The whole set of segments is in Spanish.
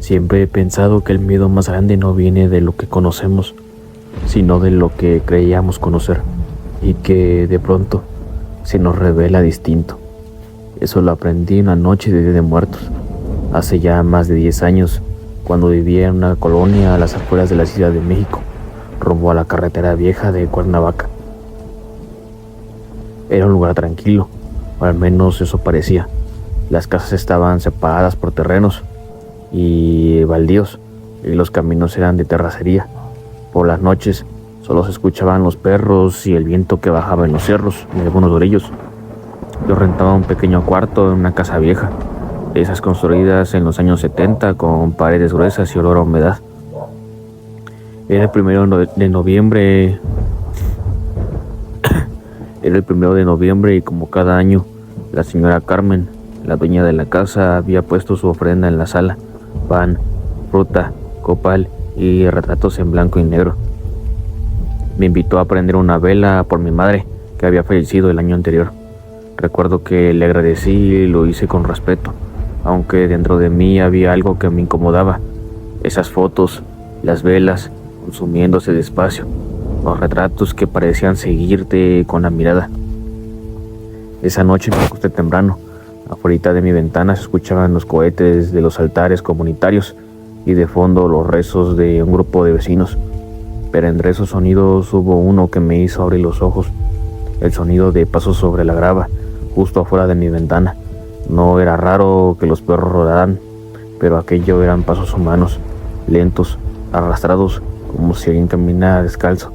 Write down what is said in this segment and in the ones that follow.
Siempre he pensado que el miedo más grande no viene de lo que conocemos, sino de lo que creíamos conocer, y que de pronto se nos revela distinto. Eso lo aprendí una noche de Día de Muertos, hace ya más de 10 años, cuando vivía en una colonia a las afueras de la Ciudad de México, rumbo a la carretera vieja de Cuernavaca. Era un lugar tranquilo, o al menos eso parecía. Las casas estaban separadas por terrenos y baldíos, y los caminos eran de terracería. Por las noches solo se escuchaban los perros y el viento que bajaba en los cerros y algunos orillos. Yo rentaba un pequeño cuarto en una casa vieja, de esas construidas en los años 70 con paredes gruesas y olor a humedad. Era el primero de noviembre. Era el 1 de noviembre y como cada año, la señora Carmen, la dueña de la casa, había puesto su ofrenda en la sala: pan, fruta, copal y retratos en blanco y negro. Me invitó a prender una vela por mi madre, que había fallecido el año anterior. Recuerdo que le agradecí y lo hice con respeto, aunque dentro de mí había algo que me incomodaba. Esas fotos, las velas, consumiéndose despacio, los retratos que parecían seguirte con la mirada. Esa noche me acosté temprano. Afuera de mi ventana se escuchaban los cohetes de los altares comunitarios y de fondo los rezos de un grupo de vecinos. Pero entre esos sonidos hubo uno que me hizo abrir los ojos: el sonido de pasos sobre la grava, justo afuera de mi ventana. No era raro que los perros rodaran, pero aquello eran pasos humanos, lentos, arrastrados, como si alguien caminara descalzo.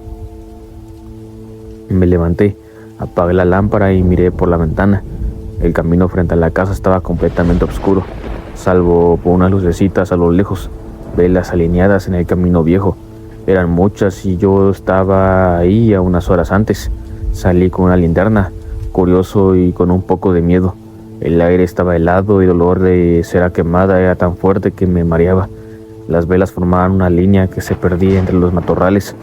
Me levanté, apagué la lámpara y miré por la ventana. El camino frente a la casa estaba completamente oscuro, salvo por unas lucecitas a lo lejos, velas alineadas en el camino viejo. Eran muchas y yo estaba ahí a unas horas antes. Salí con una linterna, curioso y con un poco de miedo. El aire estaba helado y el olor de cera quemada era tan fuerte que me mareaba. Las velas formaban una línea que se perdía entre los matorrales.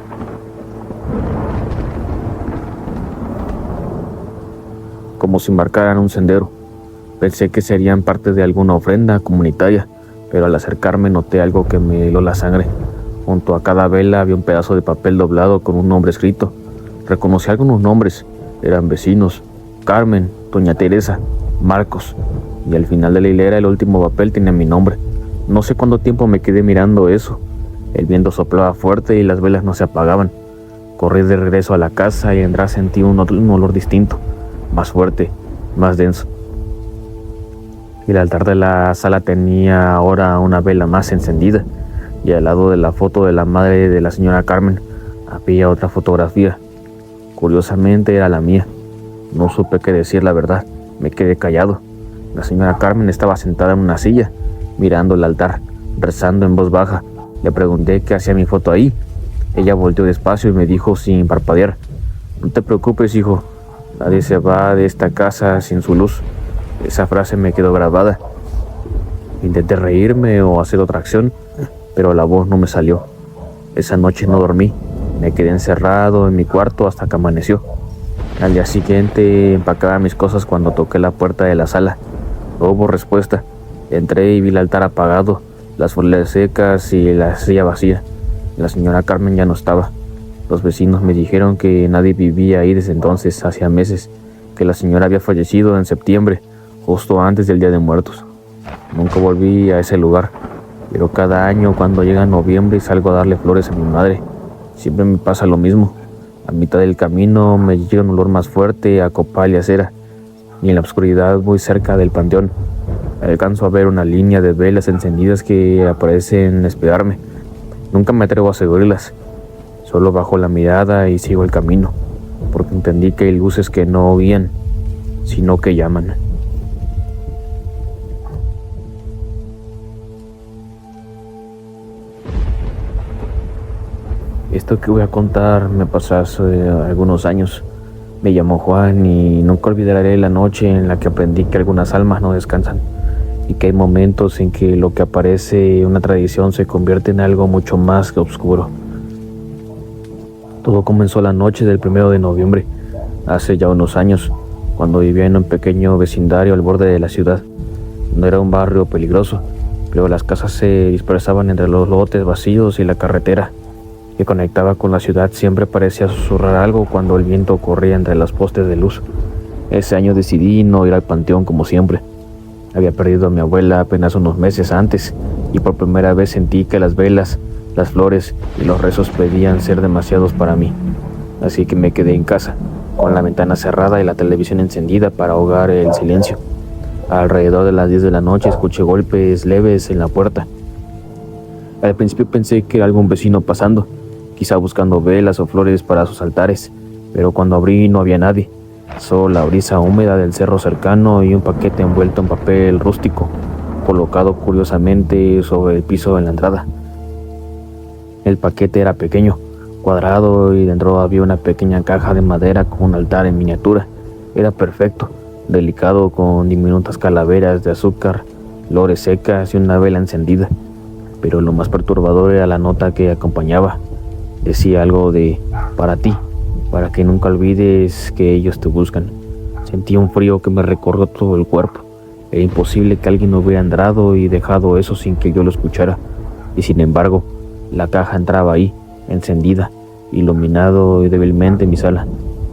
Como si marcaran un sendero. Pensé que serían parte de alguna ofrenda comunitaria, pero al acercarme noté algo que me heló la sangre. Junto a cada vela había un pedazo de papel doblado con un nombre escrito. Reconocí algunos nombres. Eran vecinos: Carmen, Doña Teresa, Marcos. Y al final de la hilera el último papel tenía mi nombre. No sé cuánto tiempo me quedé mirando eso. El viento soplaba fuerte y las velas no se apagaban. Corrí de regreso a la casa y entré sentí un olor distinto, más fuerte, más denso. El altar de la sala tenía ahora una vela más encendida, y al lado de la foto de la madre de la señora Carmen había otra fotografía. Curiosamente era la mía. No supe qué decir, la verdad. Me quedé callado. La señora Carmen estaba sentada en una silla, mirando el altar, rezando en voz baja. Le pregunté qué hacía mi foto ahí. Ella volteó despacio y me dijo sin parpadear: "No te preocupes, hijo. Nadie se va de esta casa sin su luz". Esa frase me quedó grabada. Intenté reírme o hacer otra acción, pero la voz no me salió. Esa noche no dormí. Me quedé encerrado en mi cuarto hasta que amaneció. Al día siguiente empacaba mis cosas cuando toqué la puerta de la sala. No hubo respuesta. Entré y vi el altar apagado, las flores secas y la silla vacía. La señora Carmen ya no estaba. Los vecinos me dijeron que nadie vivía ahí desde entonces, hacía meses, que la señora había fallecido en septiembre, justo antes del Día de Muertos. Nunca volví a ese lugar, pero cada año cuando llega noviembre salgo a darle flores a mi madre. Siempre me pasa lo mismo. A mitad del camino me llega un olor más fuerte a copal y a cera, y en la oscuridad muy cerca del panteón alcanzo a ver una línea de velas encendidas que aparecen esperarme. Nunca me atrevo a seguirlas. Solo bajo la mirada y sigo el camino, porque entendí que hay luces que no guían, sino que llaman. Esto que voy a contar me pasó hace algunos años. Me llamo Juan y nunca olvidaré la noche en la que aprendí que algunas almas no descansan y que hay momentos en que lo que aparece una tradición se convierte en algo mucho más que oscuro. Todo comenzó la noche del 1 de noviembre, hace ya unos años, cuando vivía en un pequeño vecindario al borde de la ciudad. No era un barrio peligroso, pero las casas se dispersaban entre los lotes vacíos y la carretera que conectaba con la ciudad siempre parecía susurrar algo cuando el viento corría entre los postes de luz. Ese año decidí no ir al panteón como siempre. Había perdido a mi abuela apenas unos meses antes y por primera vez sentí que las velas, las flores y los rezos pedían ser demasiados para mí. Así que me quedé en casa, con la ventana cerrada y la televisión encendida para ahogar el silencio. Alrededor de las 10 de la noche escuché golpes leves en la puerta. Al principio pensé que era algún vecino pasando, quizá buscando velas o flores para sus altares, pero cuando abrí no había nadie, solo la brisa húmeda del cerro cercano y un paquete envuelto en papel rústico, colocado curiosamente sobre el piso en la entrada. El paquete era pequeño, cuadrado y dentro había una pequeña caja de madera con un altar en miniatura. Era perfecto, delicado con diminutas calaveras de azúcar, flores secas y una vela encendida. Pero lo más perturbador era la nota que acompañaba. Decía algo de para ti, para que nunca olvides que ellos te buscan. Sentí un frío que me recorrió todo el cuerpo. Era imposible que alguien hubiera entrado y dejado eso sin que yo lo escuchara. Y sin embargo, la caja entraba ahí, encendida, iluminado débilmente en mi sala.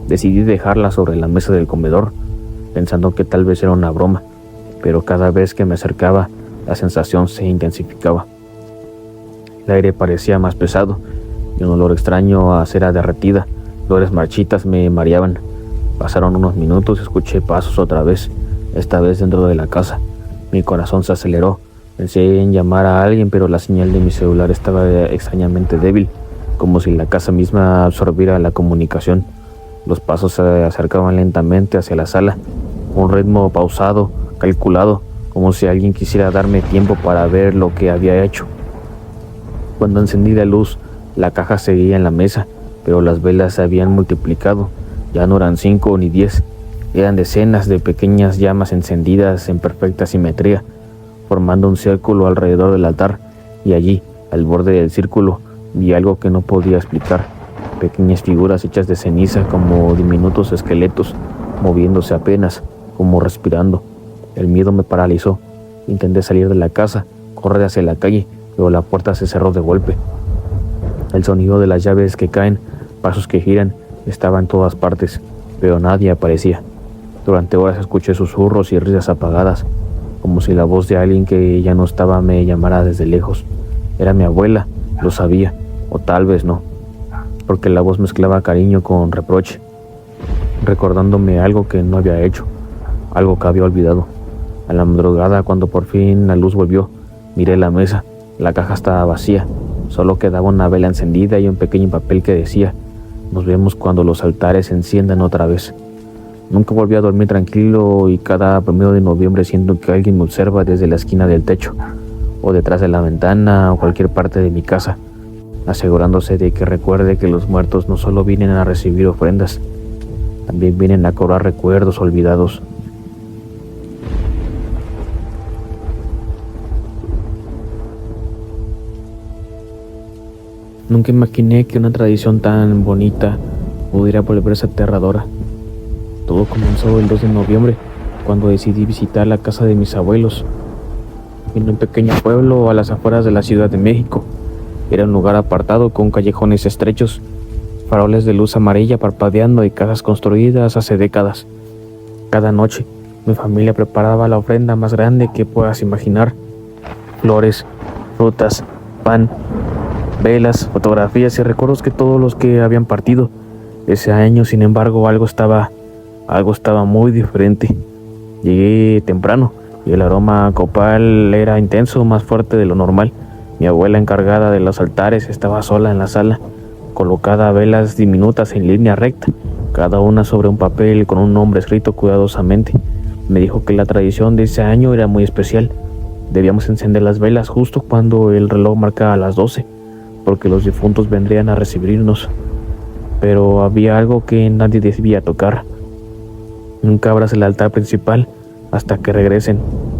Decidí dejarla sobre la mesa del comedor, pensando que tal vez era una broma, pero cada vez que me acercaba, la sensación se intensificaba. El aire parecía más pesado, y un olor extraño a cera derretida, flores marchitas me mareaban. Pasaron unos minutos y escuché pasos otra vez, esta vez dentro de la casa. Mi corazón se aceleró. Pensé en llamar a alguien, pero la señal de mi celular estaba extrañamente débil, como si la casa misma absorbiera la comunicación. Los pasos se acercaban lentamente hacia la sala, un ritmo pausado, calculado, como si alguien quisiera darme tiempo para ver lo que había hecho. Cuando encendí la luz, la caja seguía en la mesa, pero las velas se habían multiplicado. Ya no eran 5 ni 10, eran decenas de pequeñas llamas encendidas en perfecta simetría, formando un círculo alrededor del altar, y allí, al borde del círculo, vi algo que no podía explicar. Pequeñas figuras hechas de ceniza como diminutos esqueletos, moviéndose apenas, como respirando. El miedo me paralizó. Intenté salir de la casa, correr hacia la calle, pero la puerta se cerró de golpe. El sonido de las llaves que caen, pasos que giran, estaba en todas partes, pero nadie aparecía. Durante horas escuché susurros y risas apagadas, como si la voz de alguien que ya no estaba me llamara desde lejos. Era mi abuela, lo sabía, o tal vez no, porque la voz mezclaba cariño con reproche, recordándome algo que no había hecho, algo que había olvidado. A la madrugada, cuando por fin la luz volvió, miré la mesa. La caja estaba vacía, solo quedaba una vela encendida y un pequeño papel que decía: nos vemos cuando los altares se enciendan otra vez. Nunca volví a dormir tranquilo y cada 1 de noviembre siento que alguien me observa desde la esquina del techo, o detrás de la ventana, o cualquier parte de mi casa, asegurándose de que recuerde que los muertos no solo vienen a recibir ofrendas, también vienen a cobrar recuerdos olvidados. Nunca imaginé que una tradición tan bonita pudiera volverse aterradora. Todo comenzó el 2 de noviembre, cuando decidí visitar la casa de mis abuelos, en un pequeño pueblo a las afueras de la Ciudad de México. Era un lugar apartado con callejones estrechos, faroles de luz amarilla parpadeando y casas construidas hace décadas. Cada noche, mi familia preparaba la ofrenda más grande que puedas imaginar: flores, frutas, pan, velas, fotografías y recuerdos de todos los que habían partido. Ese año, sin embargo, algo estaba muy diferente. Llegué temprano y el aroma a copal era intenso, más fuerte de lo normal. Mi abuela, encargada de los altares, estaba sola en la sala, colocada velas diminutas en línea recta, cada una sobre un papel con un nombre escrito cuidadosamente. Me dijo que la tradición de ese año era muy especial. Debíamos encender las velas justo cuando el reloj marcaba las 12, porque los difuntos vendrían a recibirnos. Pero había algo que nadie debía tocar. Nunca abras el altar principal hasta que regresen,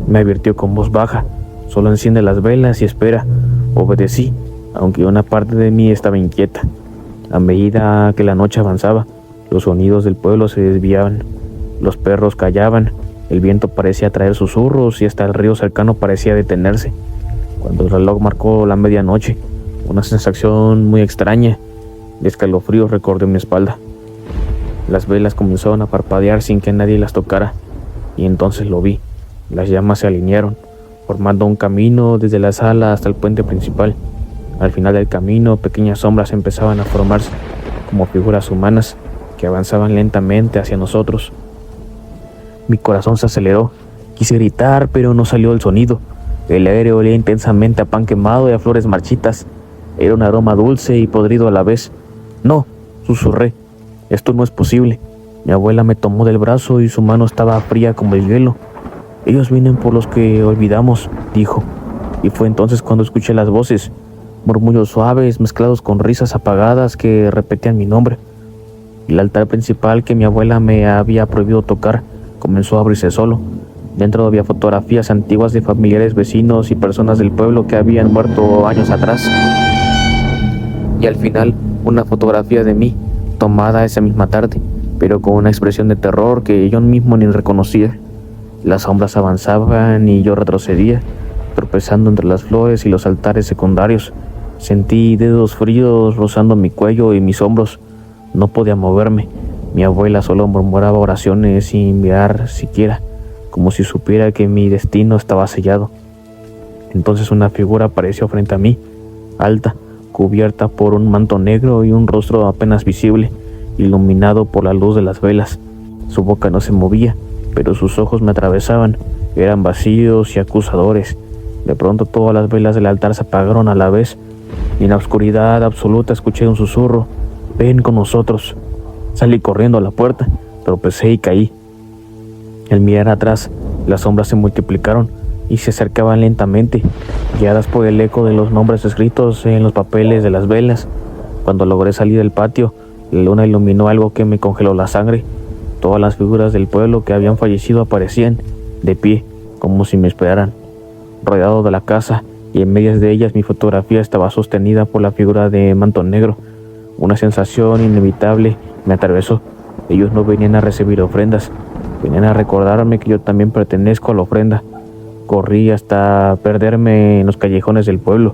me advirtió con voz baja. Solo enciende las velas y espera. Obedecí, aunque una parte de mí estaba inquieta. A medida que la noche avanzaba, los sonidos del pueblo se desviaban. Los perros callaban, el viento parecía traer susurros y hasta el río cercano parecía detenerse. Cuando el reloj marcó la medianoche, una sensación muy extraña de escalofrío recorrió mi espalda. Las velas comenzaron a parpadear sin que nadie las tocara, y entonces lo vi. Las llamas se alinearon, formando un camino desde la sala hasta el puente principal. Al final del camino, pequeñas sombras empezaban a formarse, como figuras humanas que avanzaban lentamente hacia nosotros. Mi corazón se aceleró. Quise gritar, pero no salió el sonido. El aire olía intensamente a pan quemado y a flores marchitas. Era un aroma dulce y podrido a la vez. «No», susurré. «Esto no es posible». Mi abuela me tomó del brazo y su mano estaba fría como el hielo. «Ellos vienen por los que olvidamos», dijo. Y fue entonces cuando escuché las voces, murmullos suaves mezclados con risas apagadas que repetían mi nombre. El altar principal que mi abuela me había prohibido tocar comenzó a abrirse solo. Dentro había fotografías antiguas de familiares, vecinos y personas del pueblo que habían muerto años atrás. Y al final, una fotografía de mí, tomada esa misma tarde, pero con una expresión de terror que yo mismo ni reconocía. Las sombras avanzaban y yo retrocedía, tropezando entre las flores y los altares secundarios. Sentí dedos fríos rozando mi cuello y mis hombros. No podía moverme. Mi abuela solo murmuraba oraciones sin mirar siquiera, como si supiera que mi destino estaba sellado. Entonces una figura apareció frente a mí, alta, cubierta por un manto negro y un rostro apenas visible, iluminado por la luz de las velas. Su boca no se movía, pero sus ojos me atravesaban. Eran vacíos y acusadores. De pronto todas las velas del altar se apagaron a la vez, y en la oscuridad absoluta escuché un susurro: «Ven con nosotros». Salí corriendo a la puerta, tropecé y caí. Al mirar atrás, las sombras se multiplicaron y se acercaban lentamente, guiadas por el eco de los nombres escritos en los papeles de las velas. Cuando logré salir del patio, la luna iluminó algo que me congeló la sangre. Todas las figuras del pueblo que habían fallecido aparecían, de pie, como si me esperaran. Rodeado de la casa, y en medias de ellas mi fotografía estaba sostenida por la figura de manto negro. Una sensación inevitable me atravesó. Ellos no venían a recibir ofrendas, venían a recordarme que yo también pertenezco a la ofrenda. Corrí hasta perderme en los callejones del pueblo.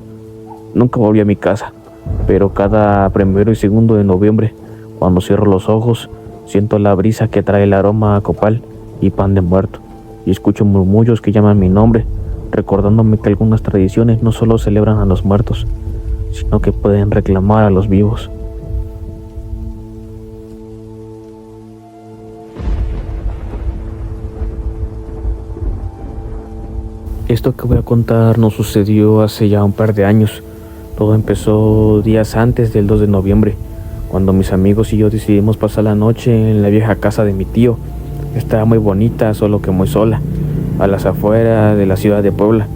Nunca volví a mi casa, pero cada 1 y 2 de noviembre, cuando cierro los ojos, siento la brisa que trae el aroma a copal y pan de muerto, y escucho murmullos que llaman mi nombre, recordándome que algunas tradiciones no solo celebran a los muertos, sino que pueden reclamar a los vivos. Esto que voy a contar nos sucedió hace ya un par de años. Todo empezó días antes del 2 de noviembre, cuando mis amigos y yo decidimos pasar la noche en la vieja casa de mi tío. Estaba muy bonita, solo que muy sola, a las afueras de la ciudad de Puebla.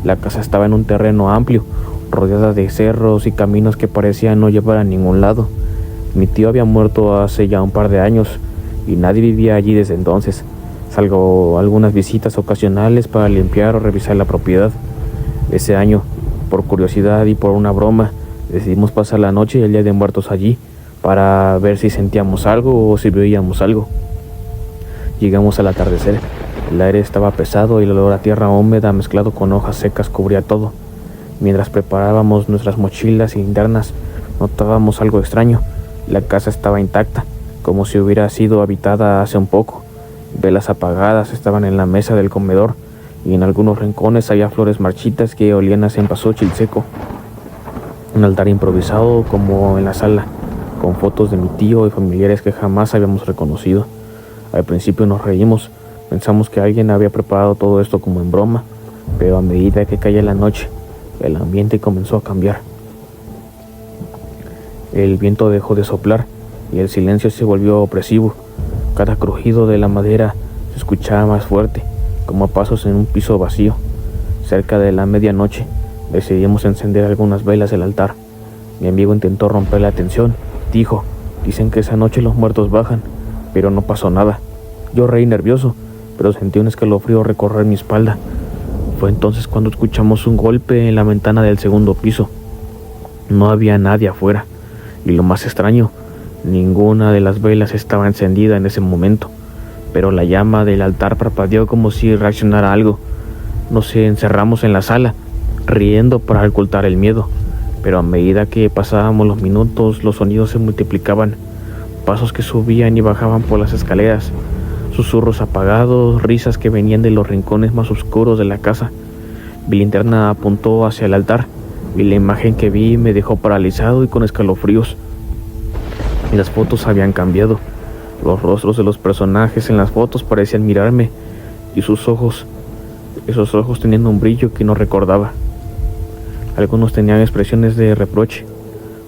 La casa estaba en un terreno amplio, rodeada de cerros y caminos que parecían no llevar a ningún lado. Mi tío había muerto hace ya un par de años y nadie vivía allí desde entonces, salvo algunas visitas ocasionales para limpiar o revisar la propiedad. Ese año, por curiosidad y por una broma, decidimos pasar la noche y el Día de Muertos allí, para ver si sentíamos algo o si veíamos algo. Llegamos al atardecer. El aire estaba pesado y el olor a tierra húmeda mezclado con hojas secas cubría todo. Mientras preparábamos nuestras mochilas y linternas, notábamos algo extraño. La casa estaba intacta, como si hubiera sido habitada hace un poco. Velas apagadas estaban en la mesa del comedor y en algunos rincones había flores marchitas que olían a cempasúchil seco. Un altar improvisado como en la sala, con fotos de mi tío y familiares que jamás habíamos reconocido. Al principio nos reímos, pensamos que alguien había preparado todo esto como en broma, pero a medida que caía la noche, el ambiente comenzó a cambiar. El viento dejó de soplar y el silencio se volvió opresivo. Cada crujido de la madera se escuchaba más fuerte, como pasos en un piso vacío. Cerca de la medianoche, decidimos encender algunas velas del altar. Mi amigo intentó romper la tensión. Dijo: «Dicen que esa noche los muertos bajan», pero no pasó nada. Yo reí nervioso, pero sentí un escalofrío recorrer mi espalda. Fue entonces cuando escuchamos un golpe en la ventana del 2.º piso. No había nadie afuera, y lo más extraño, ninguna de las velas estaba encendida en ese momento, pero la llama del altar parpadeó como si reaccionara a algo. Nos encerramos en la sala, riendo para ocultar el miedo, pero a medida que pasábamos los minutos, los sonidos se multiplicaban, pasos que subían y bajaban por las escaleras, susurros apagados, risas que venían de los rincones más oscuros de la casa. Mi linterna apuntó hacia el altar y la imagen que vi me dejó paralizado y con escalofríos. Y las fotos habían cambiado. Los rostros de los personajes en las fotos parecían mirarme y esos ojos tenían un brillo que no recordaba. Algunos tenían expresiones de reproche,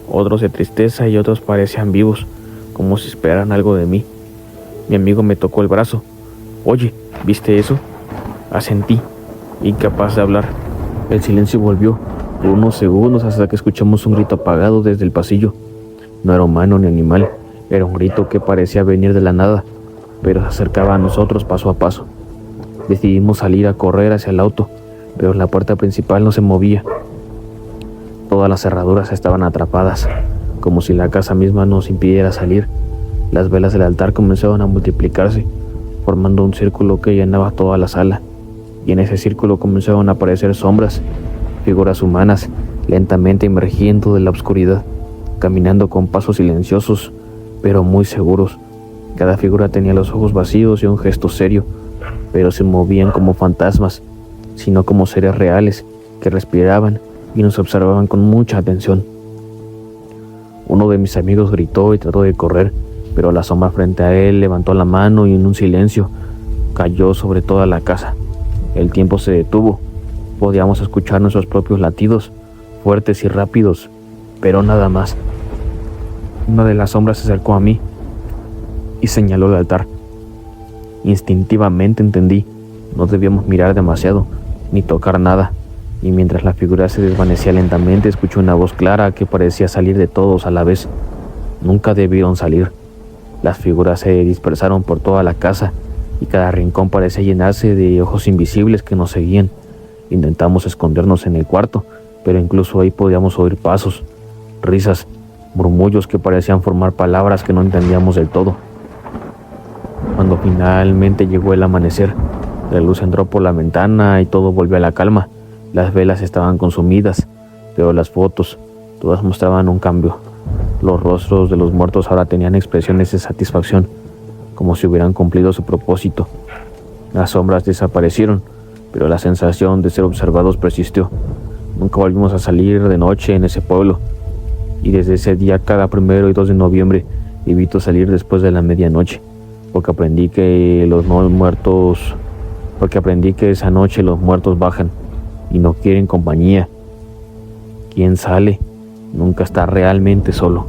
otros de tristeza y otros parecían vivos, como si esperaran algo de mí. Mi amigo me tocó el brazo. «Oye, ¿viste eso?», asentí, incapaz de hablar. El silencio volvió por unos segundos hasta que escuchamos un grito apagado desde el pasillo. No era humano ni animal, era un grito que parecía venir de la nada, pero se acercaba a nosotros paso a paso. Decidimos salir a correr hacia el auto, pero la puerta principal no se movía. Todas las cerraduras estaban atrapadas, como si la casa misma nos impidiera salir. Las velas del altar comenzaron a multiplicarse, formando un círculo que llenaba toda la sala, y en ese círculo comenzaron a aparecer sombras, figuras humanas, lentamente emergiendo de la oscuridad, caminando con pasos silenciosos, pero muy seguros. Cada figura tenía los ojos vacíos y un gesto serio, pero se movían como fantasmas, sino como seres reales que respiraban y nos observaban con mucha atención. Uno de mis amigos gritó y trató de correr, pero la sombra frente a él levantó la mano y en un silencio cayó sobre toda la casa. El tiempo se detuvo. Podíamos escuchar nuestros propios latidos, fuertes y rápidos, pero nada más. Una de las sombras se acercó a mí y señaló el altar. Instintivamente entendí, no debíamos mirar demasiado, ni tocar nada, y mientras la figura se desvanecía lentamente, escuché una voz clara que parecía salir de todos a la vez. Nunca debieron salir. Las figuras se dispersaron por toda la casa, y cada rincón parecía llenarse de ojos invisibles que nos seguían. Intentamos escondernos en el cuarto, pero incluso ahí podíamos oír pasos, risas, murmullos que parecían formar palabras que no entendíamos del todo. Cuando finalmente llegó el amanecer, la luz entró por la ventana y todo volvió a la calma. Las velas estaban consumidas, pero las fotos, todas mostraban un cambio. Los rostros de los muertos ahora tenían expresiones de satisfacción, como si hubieran cumplido su propósito. Las sombras desaparecieron, pero la sensación de ser observados persistió. Nunca volvimos a salir de noche en ese pueblo, y desde ese día, cada 1 y 2 de noviembre, evito salir después de la medianoche, porque aprendí que esa noche los muertos bajan y no quieren compañía. Quien sale nunca está realmente solo.